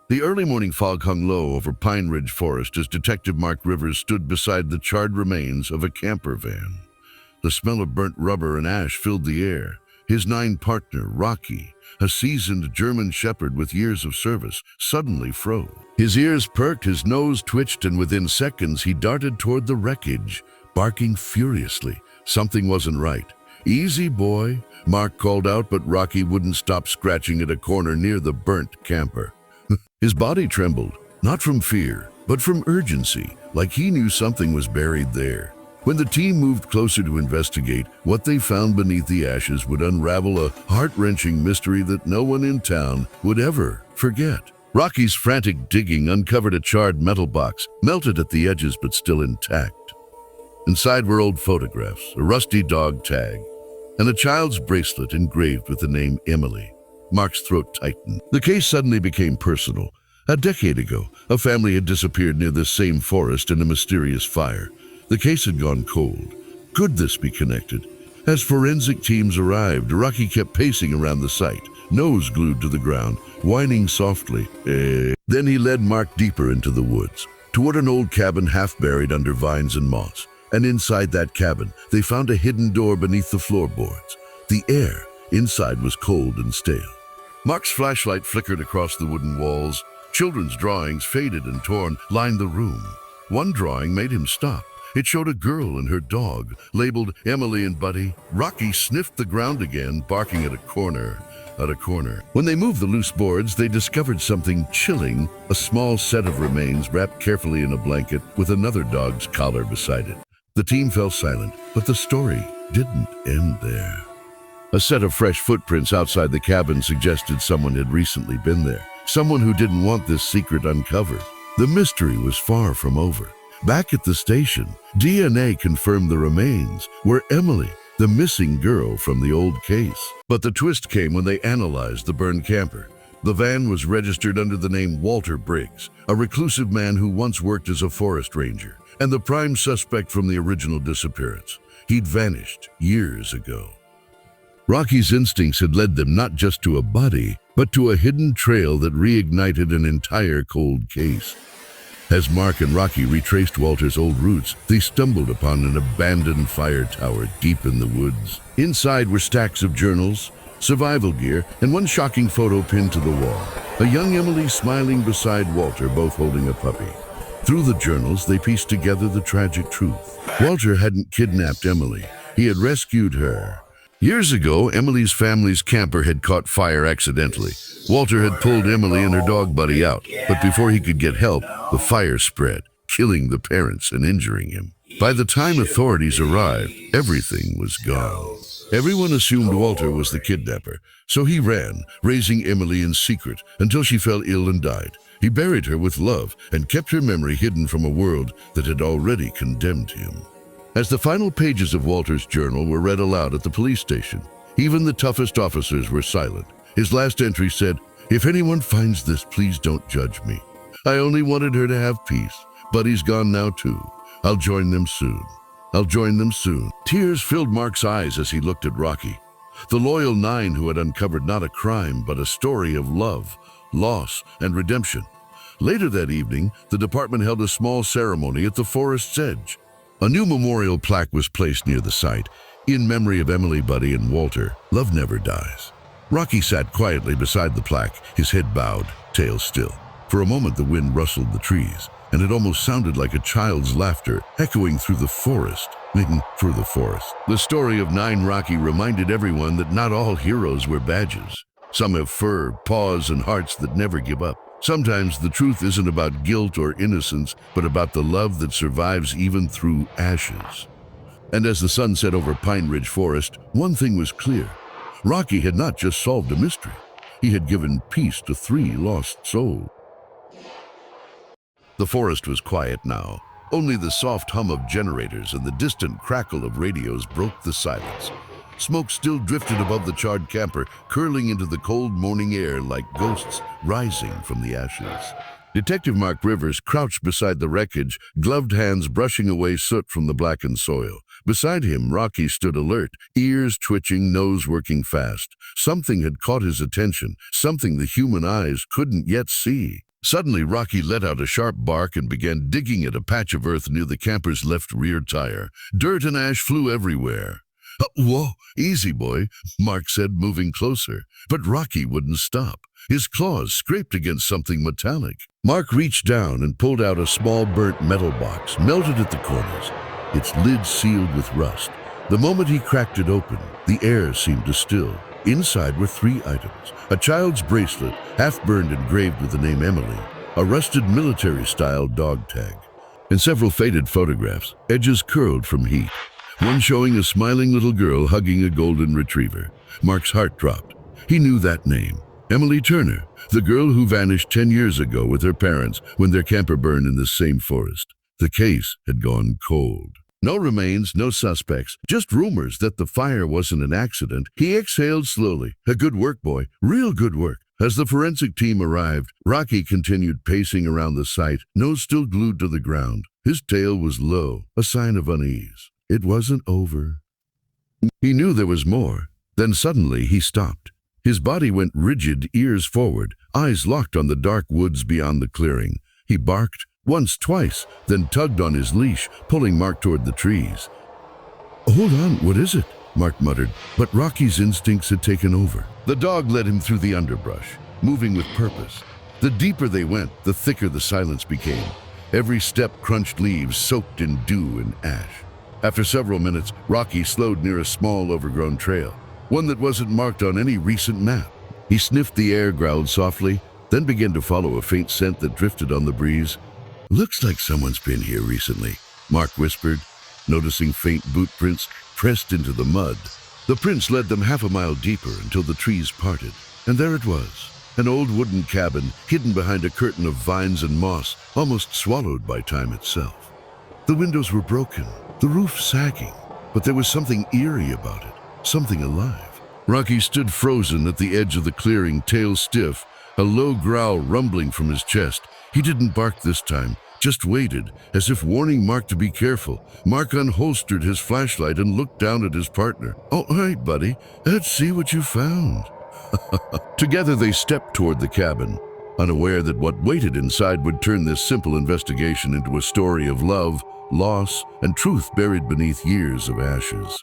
The early morning fog hung low over Pine Ridge Forest as Detective Mark Rivers stood beside the charred remains of a camper van. The smell of burnt rubber and ash filled the air. His partner, Rocky, a seasoned German shepherd with years of service, suddenly froze. His ears perked, his nose twitched, and within seconds he darted toward the wreckage, barking furiously. Something wasn't right. "Easy, boy," Mark called out, but Rocky wouldn't stop scratching at a corner near the burnt camper. His body trembled, not from fear, but from urgency, like he knew something was buried there. When the team moved closer to investigate, what they found beneath the ashes would unravel a heart-wrenching mystery that no one in town would ever forget. Rocky's frantic digging uncovered a charred metal box, melted at the edges but still intact. Inside were old photographs, a rusty dog tag, and a child's bracelet engraved with the name Emily. Mark's throat tightened. The case suddenly became personal. A decade ago, a family had disappeared near this same forest in a mysterious fire. The case had gone cold. Could this be connected? As forensic teams arrived, Rocky kept pacing around the site, nose glued to the ground, whining softly. Then he led Mark deeper into the woods, toward an old cabin half buried under vines and moss. And inside that cabin, they found a hidden door beneath the floorboards. The air inside was cold and stale. Mark's flashlight flickered across the wooden walls. Children's drawings, faded and torn, lined the room. One drawing made him stop. It showed a girl and her dog, labeled Emily and Buddy. Rocky sniffed the ground again, barking at a corner. When they moved the loose boards, they discovered something chilling, a small set of remains wrapped carefully in a blanket with another dog's collar beside it. The team fell silent, but the story didn't end there. A set of fresh footprints outside the cabin suggested someone had recently been there, someone who didn't want this secret uncovered. The mystery was far from over. Back at the station, DNA confirmed the remains were Emily, the missing girl from the old case. But the twist came when they analyzed the burned camper. The van was registered under the name Walter Briggs, a reclusive man who once worked as a forest ranger, and the prime suspect from the original disappearance. He'd vanished years ago. Rocky's instincts had led them not just to a body, but to a hidden trail that reignited an entire cold case. As Mark and Rocky retraced Walter's old routes, they stumbled upon an abandoned fire tower deep in the woods. Inside were stacks of journals, survival gear, and one shocking photo pinned to the wall. A young Emily smiling beside Walter, both holding a puppy. Through the journals, they pieced together the tragic truth. Walter hadn't kidnapped Emily. He had rescued her. Years ago, Emily's family's camper had caught fire accidentally. Walter had pulled Emily and her dog Buddy out, but before he could get help, the fire spread, killing the parents and injuring him. By the time authorities arrived, everything was gone. Everyone assumed Walter was the kidnapper, so he ran, raising Emily in secret until she fell ill and died. He buried her with love and kept her memory hidden from a world that had already condemned him. As the final pages of Walter's journal were read aloud at the police station, even the toughest officers were silent. His last entry said, "If anyone finds this, please don't judge me. I only wanted her to have peace. Buddy's gone now too. I'll join them soon. Tears filled Mark's eyes as he looked at Rocky, the loyal 9 who had uncovered not a crime, but a story of love, loss, and redemption. Later that evening, the department held a small ceremony at the forest's edge. A new memorial plaque was placed near the site, in memory of Emily, Buddy, and Walter. Love never dies. Rocky sat quietly beside the plaque, his head bowed, tail still. For a moment, the wind rustled the trees, and it almost sounded like a child's laughter echoing through the forest. The story of 9 Rocky reminded everyone that not all heroes wear badges. Some have fur, paws, and hearts that never give up. Sometimes the truth isn't about guilt or innocence, but about the love that survives even through ashes. And as the sun set over Pine Ridge Forest, one thing was clear. Rocky had not just solved a mystery. He had given peace to 3 lost souls. The forest was quiet now. Only the soft hum of generators and the distant crackle of radios broke the silence. Smoke still drifted above the charred camper, curling into the cold morning air like ghosts rising from the ashes. Detective Mark Rivers crouched beside the wreckage, gloved hands brushing away soot from the blackened soil. Beside him, Rocky stood alert, ears twitching, nose working fast. Something had caught his attention, something the human eyes couldn't yet see. Suddenly, Rocky let out a sharp bark and began digging at a patch of earth near the camper's left rear tire. Dirt and ash flew everywhere. Whoa, easy, boy, Mark said, moving closer. But Rocky wouldn't stop. His claws scraped against something metallic. Mark reached down and pulled out a small burnt metal box, melted at the corners, its lid sealed with rust. The moment he cracked it open, the air seemed to still. Inside were 3 items: a child's bracelet, half-burned, engraved with the name Emily, a rusted military-style dog tag, and several faded photographs, edges curled from heat. One showing a smiling little girl hugging a golden retriever. Mark's heart dropped. He knew that name. Emily Turner, the girl who vanished 10 years ago with her parents when their camper burned in the same forest. The case had gone cold. No remains, no suspects, just rumors that the fire wasn't an accident. He exhaled slowly. Good work, boy. Real good work. As the forensic team arrived, Rocky continued pacing around the site, nose still glued to the ground. His tail was low, a sign of unease. It wasn't over. He knew there was more. Then suddenly he stopped. His body went rigid, ears forward, eyes locked on the dark woods beyond the clearing. He barked, once, twice, then tugged on his leash, pulling Mark toward the trees. "Hold on, what is it?" Mark muttered, but Rocky's instincts had taken over. The dog led him through the underbrush, moving with purpose. The deeper they went, the thicker the silence became. Every step crunched leaves soaked in dew and ash. After several minutes, Rocky slowed near a small, overgrown trail, one that wasn't marked on any recent map. He sniffed the air, growled softly, then began to follow a faint scent that drifted on the breeze. "Looks like someone's been here recently," Mark whispered, noticing faint boot prints pressed into the mud. The prints led them half a mile deeper until the trees parted. And there it was, an old wooden cabin hidden behind a curtain of vines and moss, almost swallowed by time itself. The windows were broken, the roof sagging, but there was something eerie about it, something alive. Rocky stood frozen at the edge of the clearing, tail stiff, a low growl rumbling from his chest. He didn't bark this time, just waited, as if warning Mark to be careful. Mark unholstered his flashlight and looked down at his partner. "All right, buddy, let's see what you found." Together they stepped toward the cabin, unaware that what waited inside would turn this simple investigation into a story of love, loss, and truth buried beneath years of ashes.